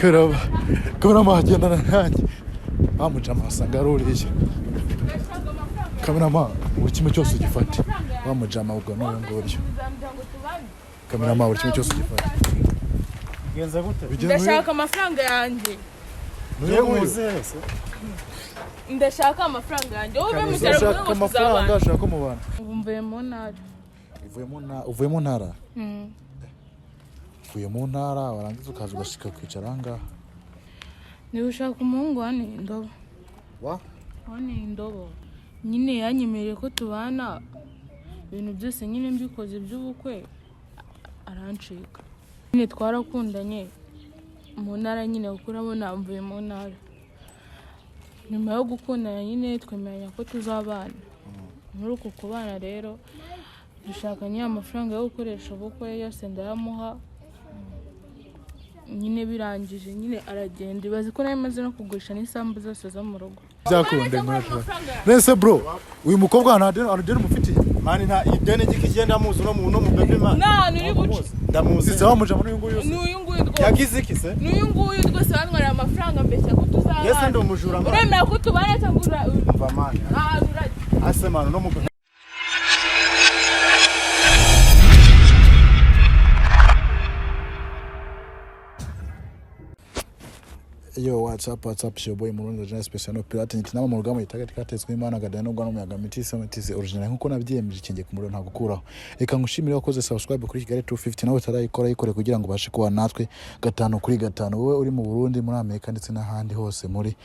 Kamera magendana nanjye bamujama basanga aruriye kamera buri kimwe cyose gifate bamujama ubwo n'uwo ngoryo kamera buri kimwe cyose gifate genza gute ndashaka amafaranga yanjye ndashaka amafaranga yanjye wowe Mucyaro ndashaka amafaranga ashaka mu bana uvuye mu ntara uvuye mu ntara warangiza ukaza ugashika kwicara ngaha niba ushaka umuhungu hano indobo hano indobo nyine yanyemereye ko tubana ibintu byose nyine mbikoze by'ubukwe arancika nyine twarakundanye mu ntara nyine kuko urabona mvuye mu ntara nyuma yo gukundana nyine twemeranya ko tuzabana muri uku kubana rero dushaka nyine amafaranga yo gukoresha ubukwe yose ndayamuha nyine birangije nyine aragenda ibaze ko nawe maze no kugurisha n'isambu zose zo mu rugo byakunde nese bro uyu mukobwa anadeni mufitiye mani nta ideni gikigenda muzi no mu bebe man nuri buce ndamuzi sise wamujama n'uyu nguyu rwose yagize iki se n'uyu nguyu rwose bantwara amafaranga mbese ko tuzabana yese ndo mujura man uremera ko tubana cyangwa umva man ase man no mu Yo, what's up, your boy Murundi General Special Pirate ntitinama mu rugamba yitaga tikatezwe imana gadana n'ubwo n'umuyaga mitisi amatisi original nkuko nabyiyemeje kinge ku muriro nta gukuraho reka ngushimire wakoze subscribe kuri Kigali 250 nawe utarayikora yikore kugira ngo bashe kuba natwe 5/5 wowe uri mu Burundi muri Amerika ndetse n'ahandi hose muri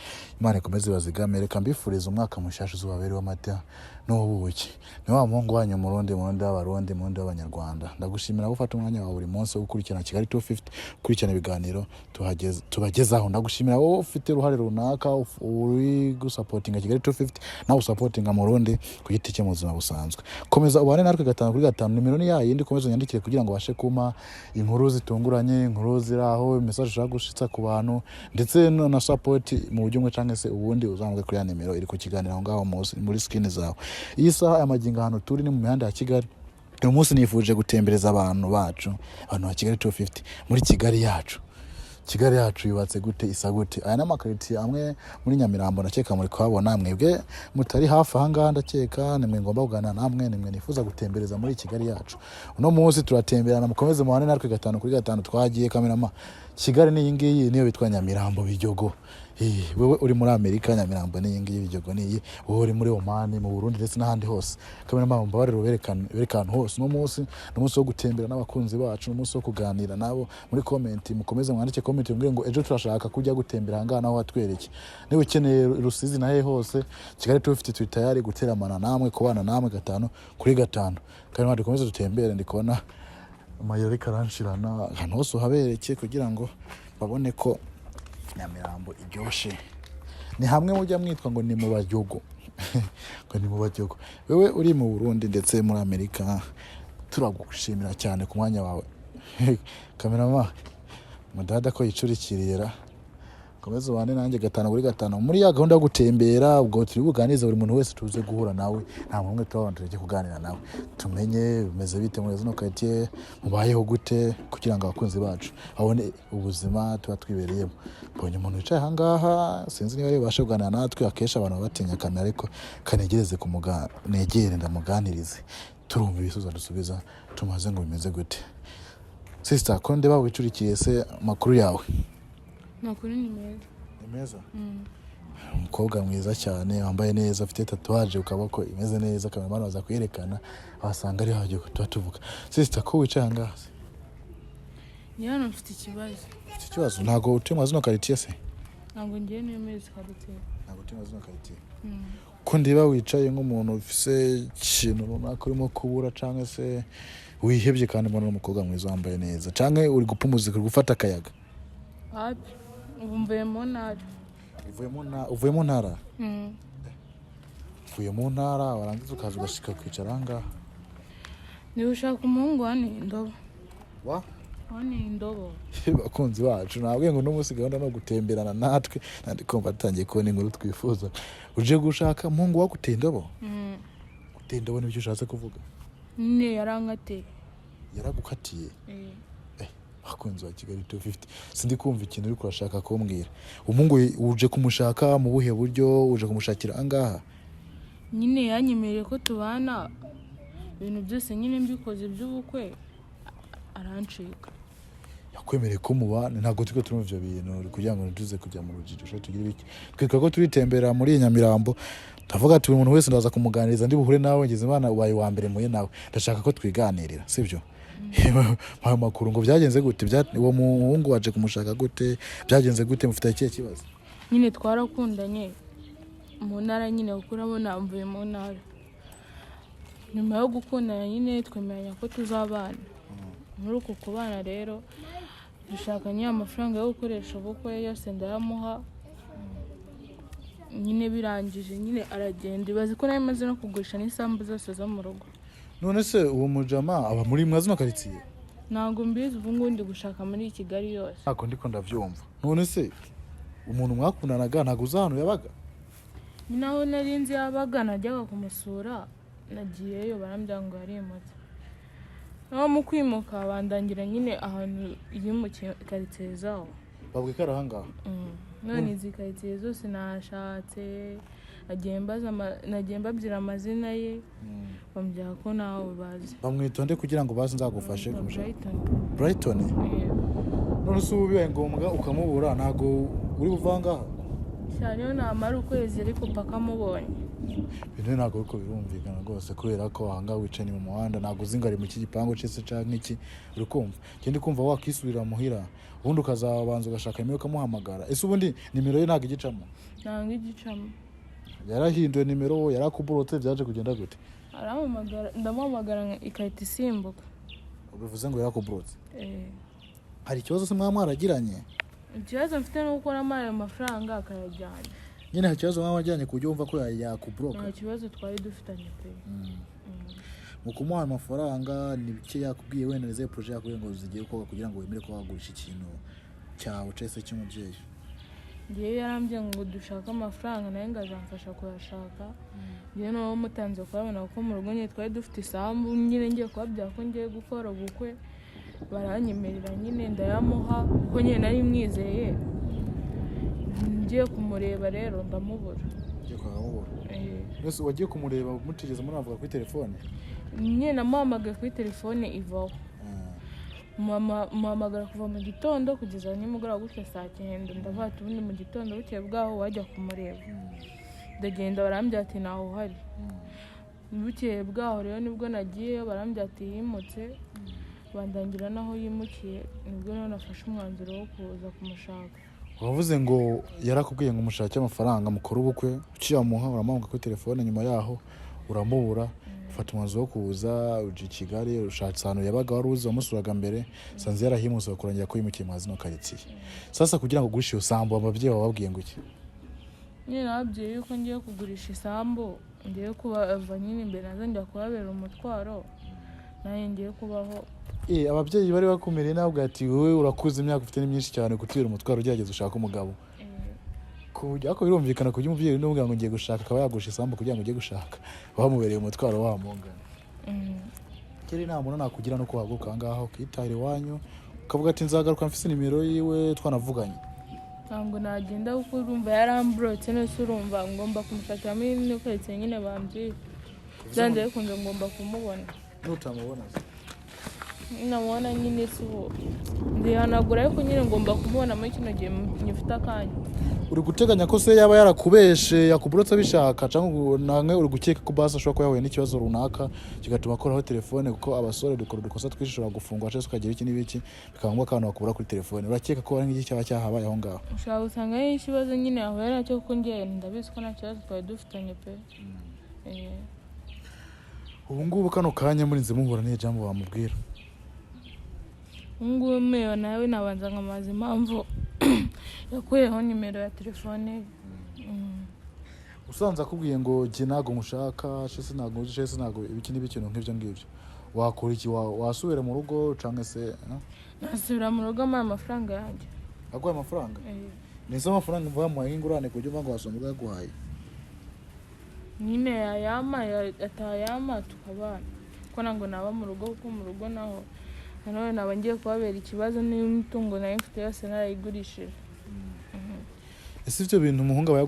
Imana ikomeze bazigame reka mbifuriza umwaka mushasha zubabere w'amata n'ubuki ni wa muhungu wanyu Murundi w'abarundi Murundi w'abanyarwanda ndagushimira gufata umwanya wa buri munsi wo gukurikirana Kigali 250 kurikirana ibiganiro tubagezaho ndagushimira wowe ufite uruhare runaka uri gusupportinga Kigali 250 nawe usupportinga Murundi ku giti cye mu buzima busanzwe komeza ubane natwe 5/5 nimero ni yayindi komeza unyandikire kugira ngo bashe kuma inkuru zitunguranye inkuru ziraho message ushaka gushitsa ku bantu ndetse na support mu buryo umwe canke se ubundi uzamwe kuri ya nimero iri ku kiganiro aho ngaho muri skin zawe iyi saha y'amaginga hano turi ni mu mihanda ya Kigali uyu munsi nifuje gutembereza abantu bacu abantu ba Kigali 250 muri Kigali yacu yubatse gute isa gute aya n'amakariti amwe muri Nyamirambo ndakeka muri kwabona mwebwe mutari hafi ahanga ndakeka nimwe ngomba kugana namwe nimwe nifuza gutembereza muri Kigali yacu uno munsi turatemberana mukomeze muhane natwe 5/5 twagiye kamerama Kigali ni yingiyi niyo bitwa Nyamirambo Biryogo wewe uri muri Amerika Nyamirambo ni yingiyi Biryogo ni wowe uri muri Oman mu Burundi ndetse n'ahandi hose kamerama mbabare berekana hose no munsi wo gutembera n'abakunzi bacu no munsi wo kuganira nabo muri comment mukomeze mwandike comment mbwire ngo ejo turashaka kujya gutembera hangana aho watwereke niwe ukeneye Rusizi nahe hose Kigali 250 twitayari guteramana namwe kubana namwe 5/5 kandi dukomeze dutembere ndikubona amayeri karanshirana hano hose habereke kugira ngo babone ko Nyamirambo iryoshe ni hamwe mujya mwitwa ngo ni mu Biryogo ngo ni mu Biryogo wewe uri mu Burundi ndetse muri Amerika turagushimira cyane ku mwanya wawe kamerama mudada ko yicurikirira komeza ubane nanjye 5/5 muri ya gahunda yo gutembera ubwo turi buganize buri muntu wese tuze guhura nawe nta muntu twabanje tujye kuganira nawe tumenye bimeze bite muri zino quartier mubayeho gute kugira ngo abakunzi bacu abone ubuzima tuba twibereyemo bonye umuntu wicaye hangaha sinzi niba yabasha kuganira natwe akesha abantu batinya kamera ariko kanegereze negere ndamuganirize turumva ibisubizo dusubiza tumaze ngo bimeze gute sister ko ndeba wicurikiye se makuru yawe makuru ni meza umukobwa mwiza cyane wambaye neza afite tatuwaje ukaboko imeze neza kamera baza kwerekana wasanga ari haje tuvuga sister ko wicaye hangaha yana mfite ikibazo ntago utemwa zino quartier se ntago ngiye n'imezi quartier ntago utemwa zino quartier ko ndiba wicaye nk'umuntu ufise ikintu runaka urimo kubura canke se wihebye kandi mbona umukobwa mwiza wambaye neza canke uri gupumuza uri gufata akayaga ati uvuye mu ntara uvuye mu ntara uvuye mu ntara warangiza ukaza ugashika kwicara ngaha niba ushaka umuhungu hano indobo hano indobo bakunzi bacu nabwiye ngo n'umunsi gahunda no gutemberana natwe nandi kumva atangiye kubona inkuru twifuza uje gushaka umuhungu waguteye indobo guteye indobo nibyo ushatse kuvuga ne yarankateye yaragukatiye akunzi wa Kigali 250 sindi kumva ikintu uri kurashaka kumbwira umungu uje kumushaka mu buhe buryo uje kumushakira angaha nyine yanyemereye ko tubana ibintu byose nyine mbikoze by'ubukwe arancika yakwemereye ko mubana ntabwo turi turumva ivyo bintu kugira ngo ntuze kujya mu rugiro cyo tugira biki twika ko turitembera muri Nyamirambo ndavuga ati umuntu wese ndaza kumuganiriza ndi buhure nawe ngeze imana ubaye wa mbere muye nawe ndashaka ko twiganirira sivyo ayo makuru ngo byagenze gute uwo muhungu waje kumushaka gute byagenze gute mufite ikihe kibazo nyine twarakundanye mu ntara nyine gukuramo namvuye mu ntara nyuma yo gukundana nyine twemeranya ko tuzabana muri uko kubana rero dushakanye amafaranga yo gukoresha ubukwe yose ndayamuha nyine birangije nyine aragenda ibaze ko nawe maze no kugurisha n'isambu zose zo mu rugo none se uwo mujama aba muri mwazino karitsiye ntabwo mbizi ubu ngubu ndi gushaka muri Kigali yose ntabwo ndiko ndavyumva none se umuntu mwakundanaga ntabwo uzi ahantu yabaga nyine aho nari nzi yabaga najyaga kumusura nagiyeyo barambwira ngo yarimutse naho mu kwimuka bandangira nyine ahantu yimukiye karitsiye zaho babwe ko ari ahangaha none izi karitsiye zose nashatse nagiye mbabyira amazina ye bambwira ko nawe bazi bamwitonde kugira ngo baze nzagufashe Brighton none se ubu bibaye ngombwa ukamubura ntabwo uri buvangaha cyane namara ukwezi ariko paka mubonye bintu ntabwo uko birumvikana rwose kubera ko ahangaha wicaye ni mu muhanda ntabwo uzi ngo ari mu iki gipangu cyese canke iki uri kumva kandi kumva wakisubira muhira ubundi ukazabanza ugashaka nimero ukamuhamagara ese ubundi nimero ye ntabwo igicamo ntabwo igicamo yarahinduye nimero yarakuburotse byaje kugenda gute ndamuhamagara ikahita isimbuka bivuze ngo yarakuburotse hari ikibazo se mwamwaragiranye ikibazo mfite ni uko namaye amafaranga akayajyana nyine hari ikibazo mwamwajyanye ku buryo wumva ko yakuburoka nta kibazo twari dufitanye pe mu kumuha amafaranga ni bike yakubwiye wenda neze projet yakubwiye ngo zigiye gukorwa kugira ngo wemere ko wagurisha ikintu cyawe cyese cy'umubyeyi ngewe yarambwiye ngo dushake amafaranga nawe ngazamfasha kuyashaka ngewe nawe mutanze kubabona kuko mu rugo nyine twari dufite isambu nyine ngiye kubabwira ko ngiye gukora ubukwe baranyemerera nyine ndayamuha kuko nyine nari mwizeye ngiye kumureba rero ndamubura mbese wagiye kumureba mutigeze munavuga kuri telefone nyine namuhamagaye kuri telefone ivaho muhamagara kuva mu gitondo kugeza nimugoroba gutya saa 9 ndavuga ati ubundi mu gitondo bukeye bwaho wajya kumureba ndagenda barambwira ati ntaho uhari bukeye bwaho rero nibwo nagiyeyo barambwira ati yimutse bandangira naho yimukiye nibwo rero nafashe umwanzuro wo kuza kumushaka wavuze ngo yarakubwiye ngo umushake amafaranga mukora ubukwe ukiyamuha uramuhamagara kuri telefone nyuma yaho uramubura ufata umwanzuro wo kuza uje i Kigali ushatse ahantu yabaga wari uzi wamusuraga mbere sanze yarahimutse bakurangira ko yimukiye mu zino karitsiye sasa kugira ngo ugurishe iyo sambu ababyeyi bababwiye ngo iki nyine nababyeyi yuko ngiye kugurisha isambu ngiye kubava nyine imbere nazongera kubabera umutwaro nawe ngiye kubaho ababyeyi bari bakumereye nabwo ati wowe urakuze imyaka ufite ni myinshi cyane kutubera umutwaro ugerageza ushaka umugabo ako birumvikana kujya umubyeyi n'ubwa ngo ngiye gushaka akaba yagusha isambu kugira ngo ujye gushaka bamubereye umutwaro wamungana kiri nta muntu nakugira no kuhaguruka ahangaha ukitahira iwanyu ukavuga ati nzagaruka mfise nimero yiwe twanavuganye ntabwo nagenda kuko urumva yaramburotse nose urumva ngomba kumushakira muri ino karitsiye nyine bambwiye byanze bikunze ngomba kumubona nutamubona namubona nyine si uwo ndihanagura ariko nyine ngomba kumubona muri kino gihe nyifite akanya uri guteganya ko se yaba yarakubeshe yakuburotse abishaka cyangwa namwe uri gukeka ko basi ashobora kuba yahuye n'ikibazo runaka kigatuma akoraho telefone kuko abasore dukora udukosa twishobora gufungwa cyangwa ukagira iki n'ibiki bikaba ngombwa ko abantu bakubura kuri telefone urakeka ko hari nk'iki cyaba cyahabaye aho ngaho ushobora gusanga ari ikibazo nyine yahuye nacyo kuko ngiye ndabizi ko nta kibazo twari dufitanye pe ubu ngubu kano kanya murinze muhura n'iyo jambo bamubwira ngubu meyo nawe nabanza nkamaza impamvu yakuyeho nimero ya telefone usanze akubwiye ngo jye ntabwo mushaka shese ntabwo uzi shese ntabwo ibiki n'ibiki nk'ibyo ngibyo wakora iki wasubira mu rugo cyangwa se nasubira mu rugo amaye amafaranga yanjye aguhaye amafaranga nizo amafaranga mvuga muhaye nk'ingurane ku buryo mva ngo wasomba yaguhaye nyine yayama atayama tukabana kuko ntabwo naba mu rugo kuko mu rugo naho none naba ngiye kubabera ikibazo n'imitungo nayo mfite yose narayigurishije. ese ibyo bintu umuhungu aba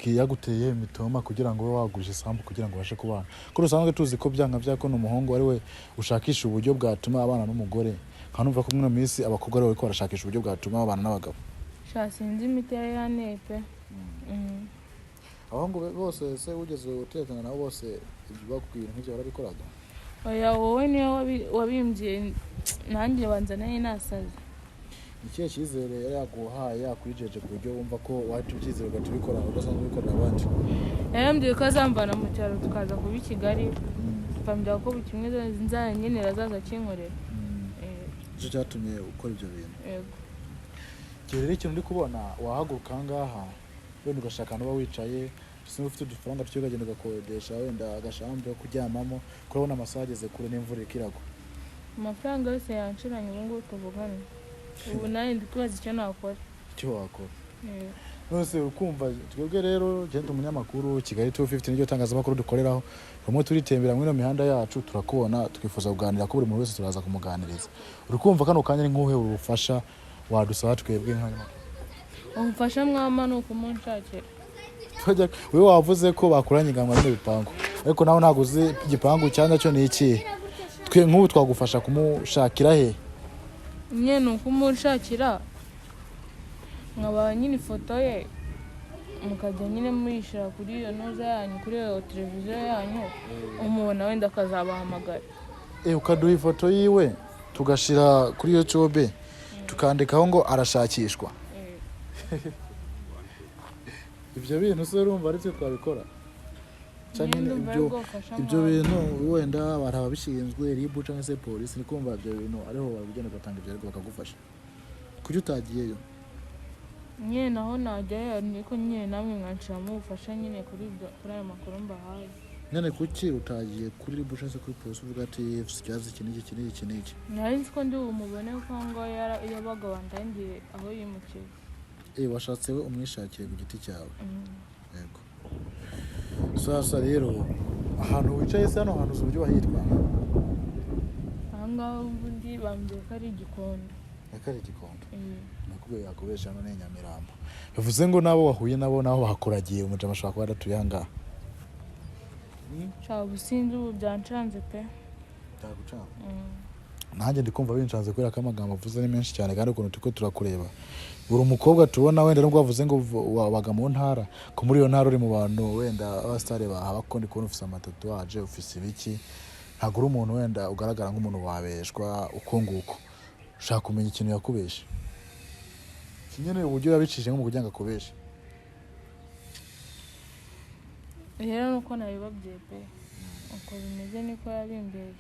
yaguteye imitoma kugira ngo ube wagurisha isambu kugira ngo ubashe kubana ko rusanzwe tuzi ko byanga byako n'umuhungu ari we ushakisha uburyo bwatuma abana n'umugore nkanumva ko muri minsi abakobwa ari we ko barashakisha uburyo bwatuma abana n'abagabo sinzi imiti yanepe. abahungu bose se ugeze utekana nabo bose ibyo bakubwira nk'ibyo barabikoraga? Oya wowe niyo wabimbye nanjye banza nayo nasaze. Ikihe cyizere yari yaguhaye yakwijeje ku buryo wumva ko wahita ubyizera ugatubikora udasanzwe ubikorera abandi? Yarambwiye ko azamvana mu cyaro tukaza kuba i Kigali tukambwira ko buri kimwe nzanyenera azaza akinkorera. Icyo cyatumye ukora ibyo bintu? Yego. Igihe rero ikintu uri kubona wahaguruka ahangaha wenda ugashaka ahantu uba wicaye sinzi ufite udufaranga tujya ukagenda ugakodesha wenda agashambu ko kuryamamo kurabona amasaha ageze kure n'imvura ikiragwa. Amafaranga yose yanshiranye ubu ngubu tuvugana ubu nawe ndi kubaza icyo nakora. Icyo wakora? Nose ukumva twebwe rero genda umunyamakuru Kigali 250 n'iryo tangazamakuru dukoreraho bamwe turitembera mwino mihanda yacu turakubona twifuza kuganira ko buri muntu wese turaza kumuganiriza. Uri kumva kano kanya ni nk'uhe ubufasha wadusaba twebwe nk'abanyamakuru? Umufasha mwama no kumunshakira. Wewe wavuze ko bakuranye inganwa n'ibipangu ariko nawe ntago uzi igipangu cyanda cyo ni iki twe nk'ubu twagufasha kumushakira he? Nyene ukunshakira nkaba nyine ifoto ye mukajya nyine muyishira kuri iyo noza yanyu kuri iyo televiziyo yanyu umubona wenda akazabahamagara. Ukaduha ifoto yiwe tugashira kuri YouTube tukandikaho ngo arashakishwa. Ibyo bintu se urumva ari twe twabikora cyane ibyo bintu wenda barabishinzwe ribu cyangwa se polisi ni kumva ibyo bintu ariho babigenda batanga ibyo ariko bakagufasha kuki utagiyeyo? Nyine naho najyayo niko nyine namwe mwanshiramo ubufasha nyine kuri ayo makuru mbahaye. None kuki utagiye kuri ribu cyangwa se kuri polisi uvuga ati ikibazo iki n'iki? Nari nzi ko ndi bumubone ko ngo yabaga wandangiye aho yimukiye. Washatse we umwishakire ku giti cyawe. Yego. Sasa rero ahantu wicaye se hano hantu uburyo wahitwa? Ahangaho ubundi bambwiye ko ari Igikondo. Akari Igikondo? Nakubwiye yakubesha none Nyamirambo. Bivuze ngo nabo wahuye nabo naho bakuragiye umujama ashaka kuba adatuye ahangaha. Businzi ubu byancanze pe. Byagucanze? Nanjye ndikumva binshanze kubera ko amagambo avuze ni menshi cyane kandi ukuntu tuko turakureba. Uri umukobwa tubona wenda nubwo wavuze ngo wabaga mu ntara ko muri iyo ntara uri mu bantu wenda abastare bahaba ko ndi kubona ufise amatatuwaje ufise ibiki ntago uri umuntu wenda ugaragara nk'umuntu wabeshwa uko nguko. Ushaka kumenya ikintu yakubesha kinyene uburyo yabicije nko mu kugira ngo akubeshe. Rero nuko nabibabwiye pe uko bimeze niko yabimbeye.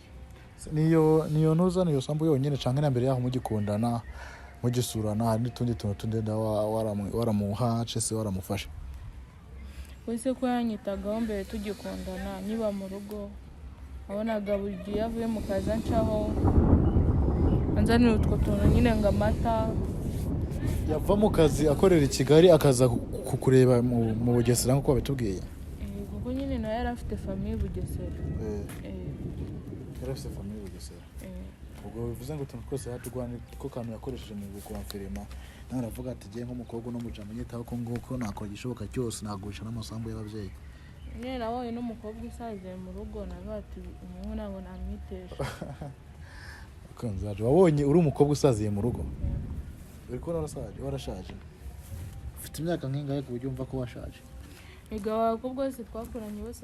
Niyo ntuza niyo sambu yonyine canke na mbere yaho mugikundana mugisurana hari n'utundi tuntu tundenda waramuha se waramufasha? Wese ko yanyitagaho mbere tugikundana niba mu rugo abonaga buri gihe yavuye mu kazi ancaho anzanira utwo tuntu nyine ngo amata. Yava mu kazi akorera i Kigali akaza kukureba mu Bugesera nk'uko babitubwiye? Kuko nyine nawe yari afite famille Bugesera. Yari afite famille Bugesera? Ubwo bivuze ngo utuntu twose hatugwana ko kantu yakoresheje mu gukonfirima nawe aravuga ati giye nk'umukobwa no mujama nyitaho ko nguko nakora igishoboka cyose nagusha n'amasambu y'ababyeyi. Nyine nawe n'umukobwa usaziye mu rugo nawe ati umuntu ntabwo namwitesha. Kanzaje wabonye uri umukobwa usaziye mu rugo? Uri ko warashaje? Ufite imyaka nk'ingahe ku buryo umva ko washaje? Abakobwa bose twakoranye bose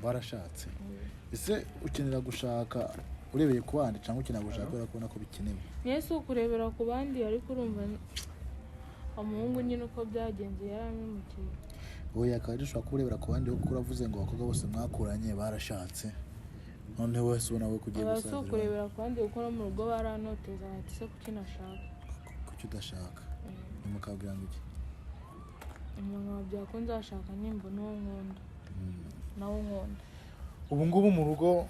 barashatse. Ese ukenera gushaka urebeye ku bandi cyangwa ukenera gushaka kubera kubona ko bikenewe? Yesu kurebera ku bandi ariko urumva umuhungu nyine uko byagenze yaramukiye. Oya kandi ushaka kurebera ku bandi kuko uravuze ngo abakobwa bose mwakuranye barashatse none wese ubona we kugiye gusazira. Yesu kurebera ku bandi kuko no mu rugo baranoteza ati se kuki nashaka kuki udashaka mukabwira ngo iki? Mama byako nzashaka nimba no nkunda nawo nkunda. Ubu ngubu mu rugo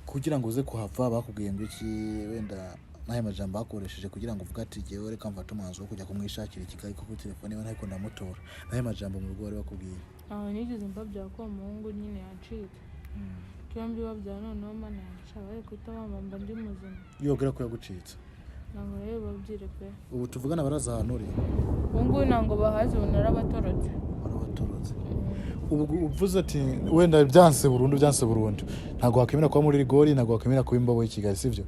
kugira ngo uze kuhava bakubwiye ngo iki wenda nahe majambo bakoresheje kugira ngo uvuga ati giye reka mfata umwanzuro wo kujya kumwishakira i Kigali kuko telefone we ntako ndamutora nahe majambo mu rugo bari bakubwiye? Nigeze mbabwira ko umuhungu nyine yancitse. Kyombi babyara noneho mana shabaye kwita mama mba ndi muzima. Yogera ko yagucitse. Ntabwo rero babyire pe. Ubu tuvugana baraza ahantu uri. Ubungubu ntabwo bahazi ubunara batorotse. Barabatorotse. Ubu uvuze ati wenda byanse burundu ntabwo wakemera kuba muri rigori, ntabwo wakemera kuba imbobo y'Ikigali, sivyo?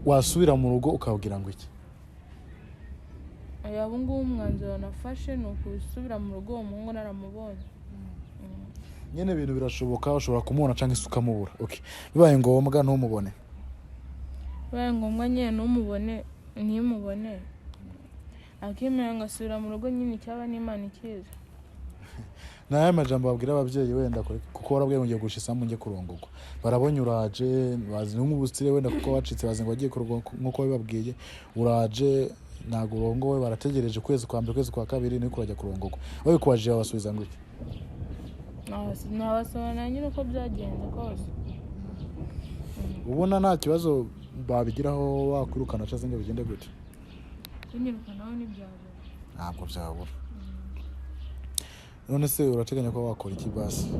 Wasubira mu rugo ukabwira ngo iki? Aya bungu umwanzuro nafashe no kusubira mu rugo umuhungu naramubonye. Nyene ibintu birashoboka, ushobora kumubona canke ukamubura. Okay. Bibaye ngombwa ntumubone. Bibaye ngombwa nyene ntumubone, ntimubone. Akimera ngasubira mu rugo nyine cyaba n'Imana ikiza. Naye amajambo babwira abavyeyi wenda kuko warabwiye ngo ngiye gusha isambu ngiye kurongorwa. Barabonye uraje, bazi n'umubustire wenda kuko wacitse bazi ngo wagiye kurongorwa nkuko bababwiye. Uraje ntago urongowe, barategereje kwezi kwa mbere, kwezi kwa kabiri niko urajya kurongorwa. Wowe kwaje abasubiza ngo iki? Nabasabana nyine uko byagenze kose. Ubona nta kibazo babigiraho wakwirukana cyangwa ngo bigende gute? Kunyirukanaho n'ibyabura. Ntabwo byabura. None se urateganya ko wakora iki basi?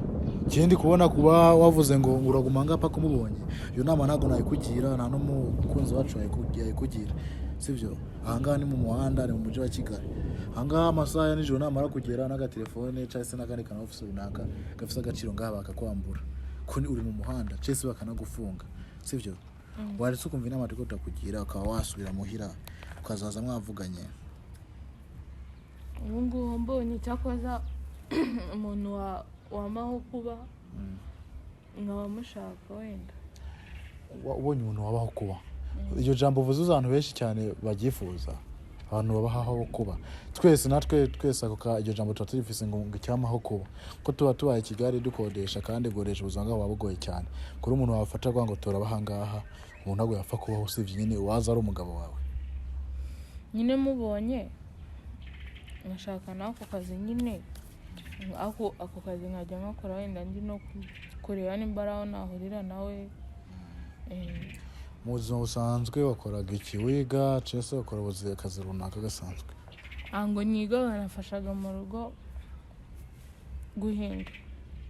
Kindi kubona kuba wavuze ngo uraguma ngapa kumubonye. Iyo nama ntago nayikugira, nta no mukunzi wacu yayikugira. Sivyo? Ahangaha ni mu muhanda, ni mu mujyi wa Kigali. Ahangaha amasaha ya nijoro namara kugera n'agatelefone cyangwa se n'akandi kana office runaka gafite agaciro ngaha bakakwambura. Ko uri mu muhanda, cyese bakanagufunga. Sivyo? Waretse ukumva inama ariko utakugira, ukaba wasubira muhira ukazaza mwavuganye. Ubungu mbonye cyakoza umuntu wamaho kuba nkaba mushaka wenda. Ubonye umuntu wabaho kuba. Iyo jambo uvuze abantu benshi cyane bagifuza. Abantu babaho kuba. Twese ako iryo jambo tutatufise ngo icyamaho kuba. Ko tubaye i Kigali dukodesha kandi goresha ubuzima bwabo bugoye cyane. Kuri umuntu wafata ngo torabahangaha, umuntu ntago yafa kubaho usivye nyine waza ari umugabo wawe. Nyine mubonye ngashaka nako kazi nyine ako kazi nkajya nkakora wenda ndi no kureba n'imbaraho nahurira nawe. Mu buzima busanzwe wakoraga iki? Wiga cyese wakora akazi runaka gasanzwe? Ngo niga banafashaga mu rugo guhinga.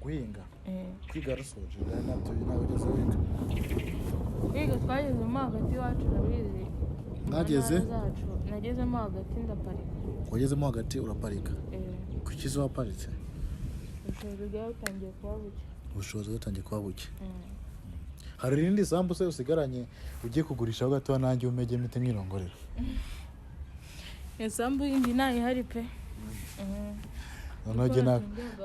Kwiga rusoje nabyo nabigeze wiga. Kwiga twagezemo hagati iwacu nabizi. Nagezemo hagati ndaparika. Wagezemo hagati uraparika? Kukizo waparitse? Ubushobozi bwatangiye kuba buke. Hari irindi sambu se usigaranye ugiye kugurisha gato nanjye umege mite nkirongorera? Sambu indi nayi hari pe.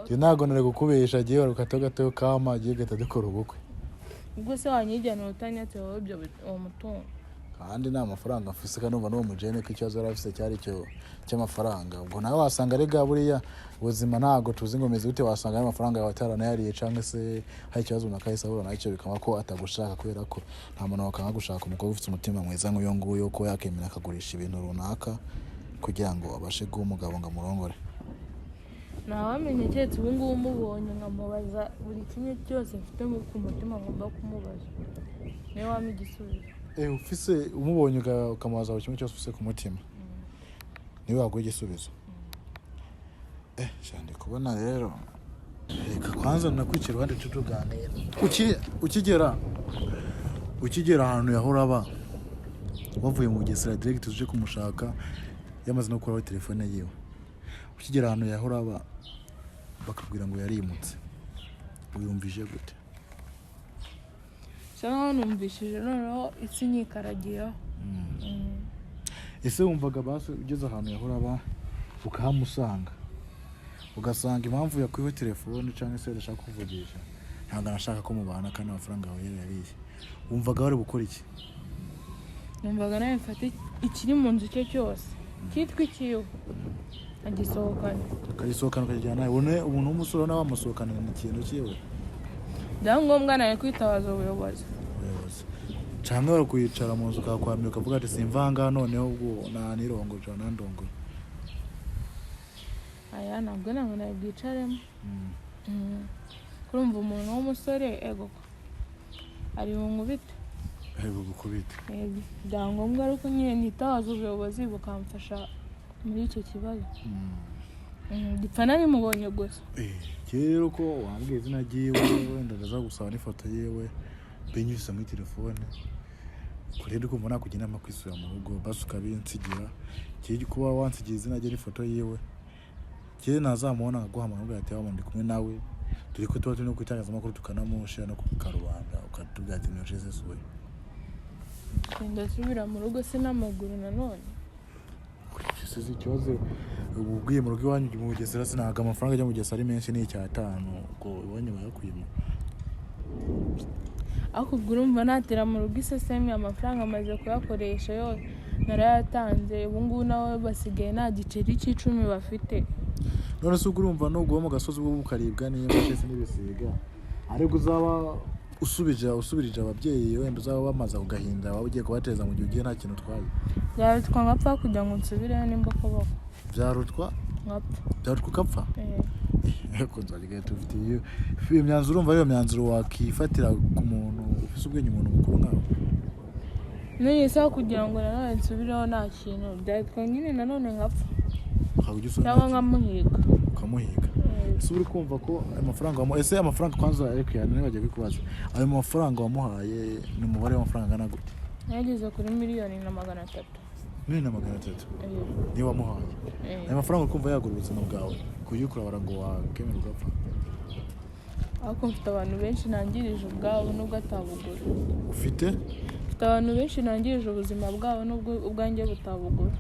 Ntago nare gukubesha giye warukato gato kama agiye gata dukora ubukwe. Ubwo se wanyijyana utanyatse wowe byo umutungo. Kandi nta mafaranga mfise kandi umva no mujene ko ikibazo yarafise cyari cyo cy'amafaranga. Ubwo nawe wasanga rega buriya ubuzima ntago tuzi ngomeze gute wasanga amafaranga yawe atarana yariye cyangwa se hari ikibazo nakahise abura nacyo bikama ko atagushaka kubera ko nta muntu wakanga gushaka umukobwa ufite umutima mwiza nk'uyo nguyo ko yakemera akagurisha ibintu runaka kugira ngo abashe guha umugabo ngo amurongore. Nawamenye cyetse ubu ngubu mubonye nkamubaza buri kimwe cyose mfite ku mutima ngomba kumubaza. Niwe wampa igisubizo. Ufise umubonye ukamubaza buri kimwe cyose ufise ku mutima. Niwe waguha igisubizo. Cyane kubona rero reka kwanza nakwicira uruhande tutuganira. Ukigera ahantu yahora aba wavuye mu Bugesera direct uje kumushaka yamaze no kuraho telefone yiwe. Ukigera ahantu yahora aba bakubwira ngo yarimutse. Uyumvije gute? Cyangwa numvishije noneho isi nyikaragira. Ese wumvaga base ugeze ahantu yahora aba ukahamusanga ugasanga impamvu yakwiwe telefone cyangwa se adashaka kuvugisha ntabwo anashaka ko mubana kandi amafaranga yawe yariye. Wumvaga wari gukora iki? Numvaga nawe mfata ikiri mu nzu cyo cyose kitwa ikiyo agisohokana ukajyana nawe. Ubone umuntu w'umusore nawe wamusohokana ikintu cyiwe. Byangombwa nawe kwitabaza ubuyobozi. Cyangwa wari kwicara mu nzu ukakwamira ukavuga ati simvanga noneho ubwo nanirongoje nandongoye. Aya ntabwo nawe bwicaremo. Kurumva umuntu w'umusore ego ari mu nkubita. Gukubita. Byangombwa ariko nyine nitabaza ubuyobozi bukamfasha muri icyo kibazo. gipfa narimubonye gusa rero ko wambwiye izina ryiwe wenda ndaza gusaba n'ifoto yewe benyuze muri telefone kuri rero kumva nakugira inama kwisura mu rugo basi ukabinsigira kiri kuba wansigira izina rye n'ifoto yewe kiri nazamubona nkaguhamagara ati waba ndi kumwe nawe turi ko tuba turi no kwitangazamakuru tukanamushira no ku karubanda ukatubwira ati nyosheze suwe ndasubira mu rugo se n'amaguru nanone sizi ikibazo ubwiye mu rugo iwanyu mu Bugesera sinaga amafaranga ajya mu Bugesera ari menshi ni icyatanu ubwo ibonye bayakuyemo ako urumva natera mu rugo isesemi amafaranga amaze kuyakoresha yo narayatanze ubu ngubu nawe basigaye nta giceri cy'icumi bafite none se urumva no guha mu gasozi bwo bukaribwa niyo mbese n'ibisiga ariko uzaba usubirije ababyeyi wenda uzaba bamaze kugahinda waba ugiye kubateza mu gihe ugiye nta kintu utwaye byarutwa nkapfa kugira ngo nsubireyo nimba kubaho byarutwa ukapfa ariko nzajya tufite iyo imyanzuro urumva ariyo myanzuro wakifatira ku muntu ufite ubwenge umuntu mukuru nkawe none se kugira ngo nanone nsubireho nta kintu byarutwa nyine nanone nkapfa cyangwa nkamuhiga ukamuhiga ese uri kumva ko amafaranga ese amafaranga kwanza ariko yani bagiye kwikubaza ayo mafaranga wamuhaye ni umubare w'amafaranga angana gute yageze kuri 1,300,000 1,300,000 niyo wamuhaye ayo mafaranga ukumva yagura ubuzima bwawe kuyikura ngo wakemera ugapfa ariko mfite abantu benshi nangirije ubwabo nubwo atabugura ufite abantu benshi nangirije ubuzima bwabo nubwo ubwanjye butabugura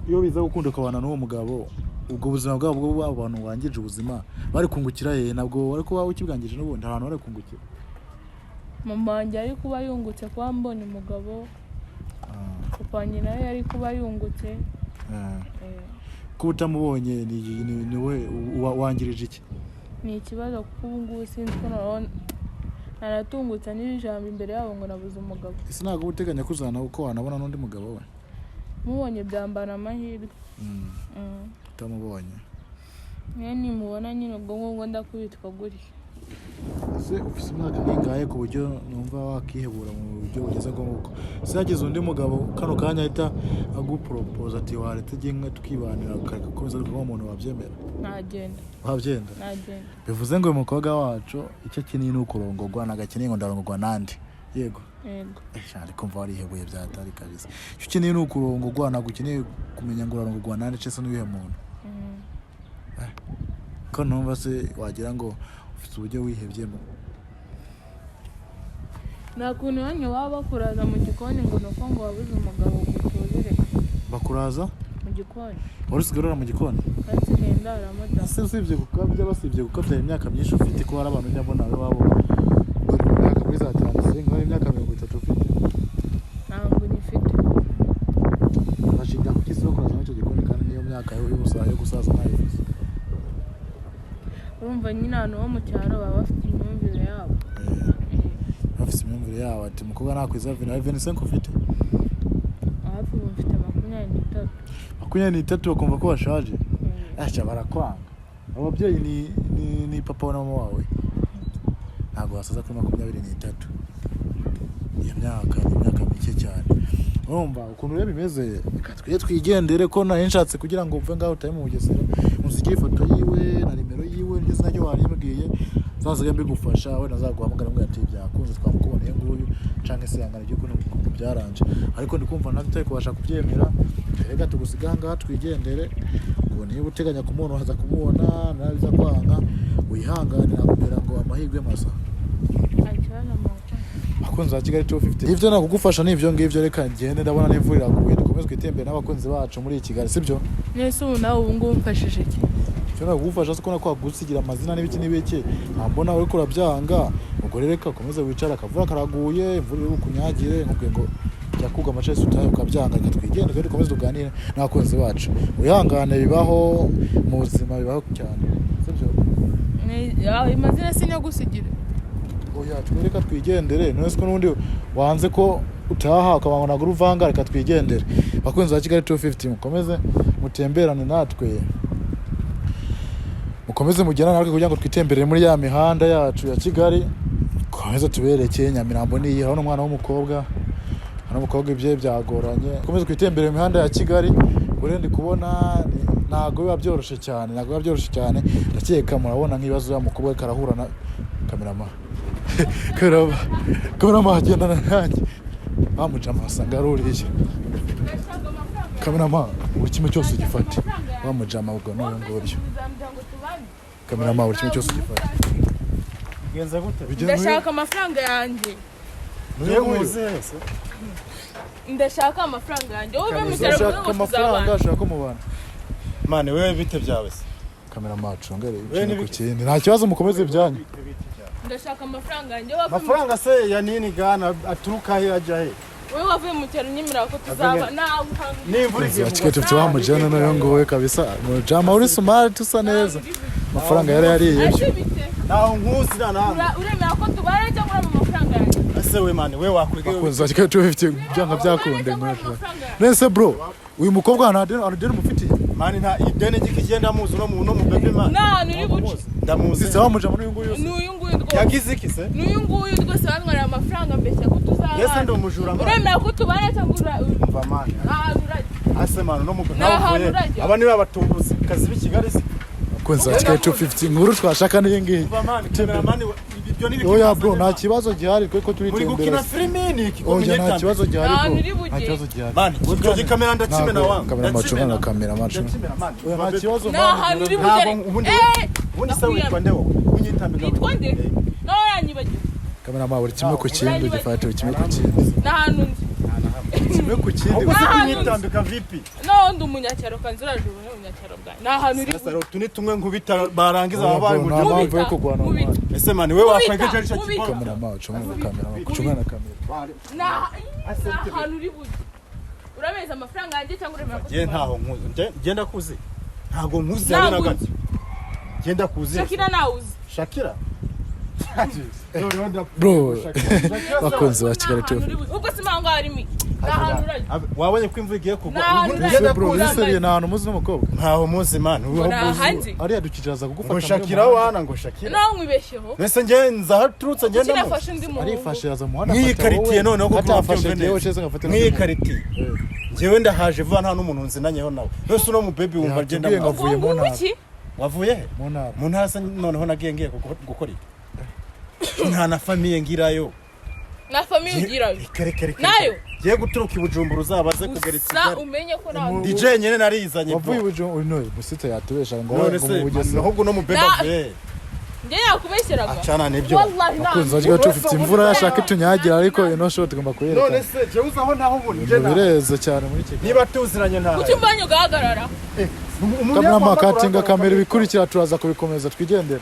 iyo biza gukunda ukabana n'uwo mugabo ubwo buzima bwabo bwo abantu wangije ubuzima bari kungukira nabwo ariko wawe ukibwangije n'ubundi ahantu bari kungukira mama wanjye ari kuba yungutse kuba mbonye umugabo papa wanjye nawe yari kuba yungutse ko utamubonye ni we wangirije iki ni ikibazo kuko ubu ngubu sinzi ko naratungutse n'ijambo imbere yabo ngo nabuze umugabo ese ntabwo uteganya kuzana uko wanabona n'undi mugabo we mubonye byambana amahirwe utamubonye niyo nimubona nyine ubwo ngubwo ndakubitwa gutya ese ufite imyaka n'ingahe ku buryo numva wakihebura mu buryo bugeze bw'uko ese yagize undi mugabo kano kanya ahita aguporopoza ati waretse ginwe tukibanira ukakomeza kuba umuntu wabyemera nagenda wabyenda bivuze ngo uyu mukobwa wacu icyo kinini ni ukurongorwa nagakeneye ngo ndarongorwa nandi yego ariko mva warihebuye byatari kabisa icyo kinini ni ukurongorwa nagukeneye kumenya ngo urarongorwa nandi cese n'uwihe muntu ko numva se wagira ngo ufite uburyo wihebyemo nta kuntu wanyu baba bakuraza mu gikoni ngo nuko ngo wabuze umugabo gutuzire bakuraza mu gikoni wari usigaye mu gikoni kandi ngendaramo da ese usibye gukabya basibye gukabya imyaka myinshi ufite ko hari abantu njya mbona wabo imyaka muri za 35 nk'aho imyaka 30 ufite ntabwo nyifite bashinga ku kisi bakuraza mu icyo gikoni kandi niyo myaka yo gusaza nayo urumva nyine ahantu ho mu cyaro baba bafite imyumvire yabo bafite imyumvire yabo ati umukobwa nakwiza 25 ufite hafi ubu mfite 23 bakumva ko bashaje acha barakwanga ababyeyi ni papa na mama wawe ntabwo basaza kuri 23 iyo myaka mike cyane urumva ukuntu rero bimeze twiye twigendere ko nari nshatse kugira ngo uve ngaho utaye mu Bugesera muzigire ifoto yiwe na nimero yiwe ndetse nacyo warimbwiye zazaga mbigufasha we nazaguhamagara ngo ati byakunze twamukuboneye nguyu canke se yangana ibyo kuntu byaranje ariko ndikumva natwe tutari kubasha kubyemera rega tugusiga ngaha twigendere ngo niba uteganya ku muntu haza kumubona nabiza kwanga wihanganira kugira ngo amahirwe masa abakunzi ba Kigali 250 ivyo nakugufasha n'ivyo ngivyo reka ngende ndabona n'imvura iraguye dukomeze kwitembera n'abakunzi bacu muri Kigali sibyo nese ubu nawe ubu ngubu mfashije iki cyo nakugufasha siko nakwagusigira amazina n'ibiki n'ibiki mbona uri kurabyanga ubwo reka komeza wicara akavura karaguye imvura iri kunyagire nkubwe ngo yakuga amacese utaye ukabyanga reka twigende kandi dukomeze tuganire n'abakunzi bacu wihangane bibaho mu buzima bibaho cyane sibyo amazina sinyo gusigira oya twereka twigendere none siko nundi wanze ko utaha ukabangana guruvanga reka twigendere bakunzi ba Kigali 250 mukomeze mutemberane natwe mukomeze mujyana natwe kugira ngo twitemberere muri ya mihanda yacu ya Kigali komeze tuberekeye Nyamirambo niyi hano umwana w'umukobwa hano umukobwa ibye byagoranye komeze twitemberere mu mihanda ya Kigali urende kubona ntago biba byoroshye cyane ndakeka murabona nk'ibibazo ya mukobwa karahura na kamerama agendana nanjye bamujama basanga aruriye kamerama buri kimwe cyose ugifate bamujama ubwo n'ubu ngubyo kamerama buri kimwe cyose ugifate bigenze gute ndashaka amafaranga yanjye ndashaka amafaranga yanjye wowe Mucyaro ngo amafaranga ashaka mu bantu mane wewe bite byawe se kamerama acungere ibintu ku kindi nta kibazo mukomeze ibyanyu ndashaka amafaranga yanjye amafaranga se ya nini gana aturuka he ajya he wewe wavuye Mucyaro nyemera ko tuzaba nawe n'imvura igiye kugwa tufite bamujana nayo ngo we kabisa mujama uri smart usa neza amafaranga yariye naho nkuzi nawe uremera ko tubara cyangwa urama amafaranga yanjye ase we mane we wakwege bakunze kike tufite byanga byakunde nese bro uyu mukobwa anadeni mufitiye mani nta ideni gikigenda muzi no mu bebe mani nuri buci ndamuzi sise bamujama n'uyu nguyu rwose yagize iki se n'uyu nguyu rwose bantwara amafaranga mbeshya ko tuzaba yese ndi umujura mani uremera ko tubara cyangwa umva mani ase mani no mu navuye aba ni babatubuzi kazi b'Kigali se bakunze kike 250 inkuru twashaka n'iyi ngiyi umva mani ibyo ni oya bro nta kibazo gihari kuko turi muri gukina filime ni iki oya nta kibazo gihari nta kibazo gihari mani icyo kamera ndakimena wangu kamera macunga na kamera macunga oya nta kibazo mani uri bugere ubundi se witwa ndewo unyitambika witwa nde no yanyibagiwe kamera ma buri kimwe ku kindi ugifata buri kimwe ku kindi n'ahantu ndi kimwe ku kindi uzi kunyitambika vipi no ndi Umunyacaro kanzura juru n'Umunyacaro bwa n'ahantu uri sasa tuni tumwe nkubita barangiza ababaye mu gihugu mpamvu yo kugwana ese mani wewe wakwegeje ari cyo kikora kamera ma ucunga na kamera ucunga na kamera n'ahantu uri buje urabeza amafaranga yanjye cyangwa uremera ko ntaho nkuzi genda kuzi ntago nkuzi yawe na gato genda kuzi Shakira nawuzi Shakira bro bakunze wa Kigali tu ubwo simanga harimi n'ahantu uraje wabonye ko imvura igiye kugwa bro niseriye n'ahantu muzi n'umukobwa ntaho muzi man ari yadukijaza kugufata ngo Shakira wana ngo Shakira naho mwibeshyeho mbese nge nzahaturutse ngenda mu kinafashe ndi mu arifashe yaza muhanda nk'iyi karitiye noneho ko atafashe yewe cyese ngafata nk'iyi karitiye ngewe ndahaje vuba nta n'umuntu nzinanyeho nawe mbese uno mu baby wumva agenda ngavuye mu ntara wavuye he mu ntara se noneho nagiye ngiye gukora nta na famille ngirayo na famille ngirayo nayo giye guturuka ibujumbura uzabaze kugera Kigali umenye ko nawe DJ nyene narizanye wavuye ibujumbura no musita yatubesha ngo mubugese ahubwo no mu bebe nge yakubeshyeraga acana nibyo wallahi bakunze agiye tufite imvura yashaka itunyagira ariko ino shot tugomba kuyereka none se je uzaho naho ubuni je bireze cyane muri iki niba tuziranye nta kuki mbanye ugahagarara kamera makatinga kamera ibikurikira turaza kubikomeza twigendera